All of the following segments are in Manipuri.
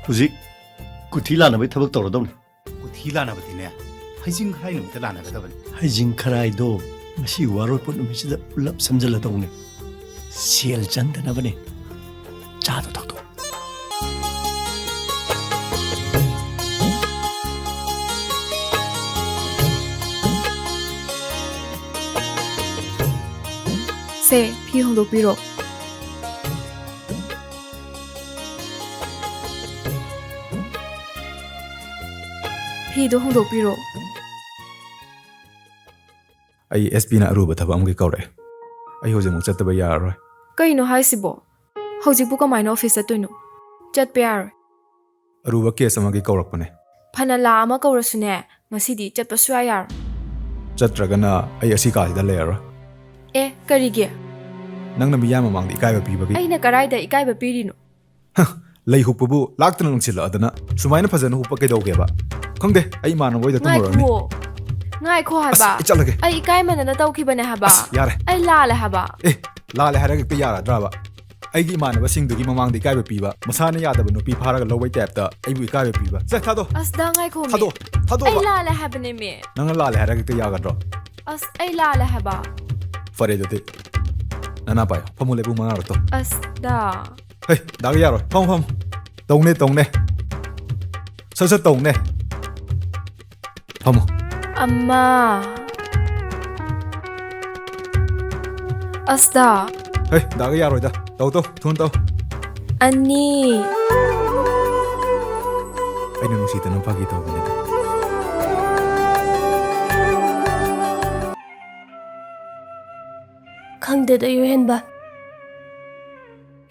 Huzik Kutila na thabak tawradawni Kutila na batine haijing kharai numta lana gadabani haijing kharai do masi waroi pot numisida pulap samjala tawni sel chandanabani chado thakto Se phi hongdokpiro Phi do hongdokpiro Ai SP na aruba thaba amgi kaure ai hoje mu chataba yaroi Kaino haisibo Hojikbu kamaina office atoino Chatpe yaroi aruba case amagi kaurakpane Phana la ama kaurasune ngasidi chatpa suya yar chatragana ai asi ka da lera E karige nangna miyam mamang ikaiba pibagi Aina karaida ikaiba pirino lei hukpubu laktana nungsila adana sumaina phajana hukpa keidogeba khangde ai manu boida tumoroni Ngai kho haba chalage ai ikai manana tawkhibane haba yare ai lale haba lale haraga te yara draba aigi manaba singdugi mamang di ikaiba piba masana yadaba no pi pharaga lowai tapta aibu ikaiba piba sa thado asda ngai kho thado ai lale habane me nang lale haraga te yaga dro as ai lale haba fare dote nana payo pamule bu mangaro to asda hey daga yaro pam tongne sa tongne pamo amma asda hey daga yaro da to thun to ani ai nu sita no pagi to ne khangde da yohenba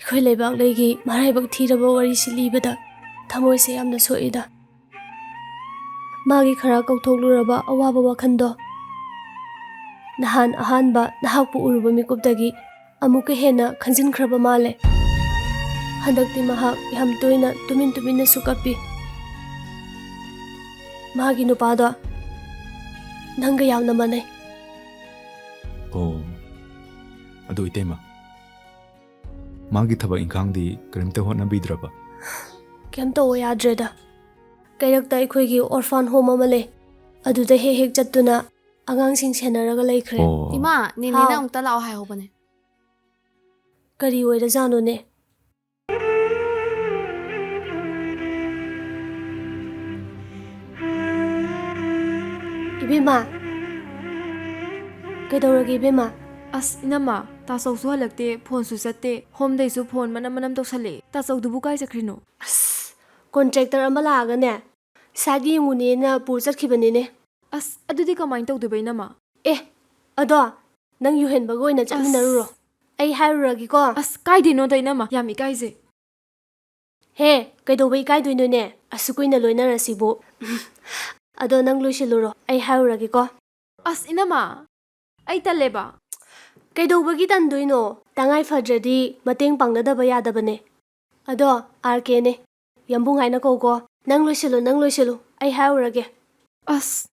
khoi lebak legi marai bak thiraba wari silibada thamoi se yamna soida magi khara kauthokluraba awaba wakhando nahan ahanba nahakpu uruba mikupdagi amuka hena khanjin khraba male handakti mahak yam toina tumin sukapi magi nupada nanga yamna mane oh adu itema magi thaba ingkhang di karimte hona bidraba kem to yadreda kairakta ikhoigi orphan home amale aduda hek chattuna angang sing senaraga laikhre ima nini na ungta lao hai hobane kari oira jano ne ibima kaidoragi ibima as inama ta sau su halakte phone su chatte home dai su phone manam toksale ta sau dubu kai chakrino as contractor amala aga ne sagi ngune na pur chakhibani ne as adudi kamai tawdu bainama ado nang yuhen bagoi na chaminaruro ai hairuragi ko as kai dino dainama yami kaise he kaidobai kai doino ne asukuina loinarasibu ado nang loisiluro ai hairuragi ko as inama ai taleba Kaidobagi tandoino tangai fadradi mateng pangnadaba yadabane ado RK ne yambung haina ko nang loisilu ai haurage as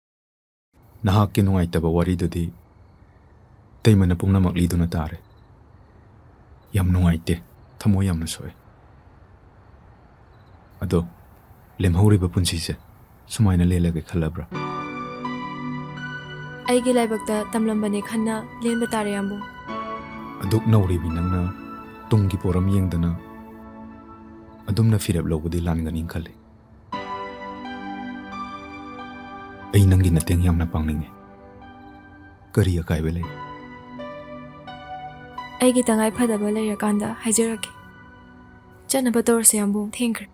nahak ki nungai taba wari dodi teimana pungna makli duna tare yam nungai te thamo yam na soe ado lemhori ba punsi se sumaina lelage khalabra aigi laibakta tamlambane khanna lenba tare yambu aduk nauri binangna tunggi poram yengdana adumna firab lobudi langaning khale ai nangi nateng yamna pangninge kari akai bele aigi tangai phadaba leira kanda hajaraki chana bator se yambu thank you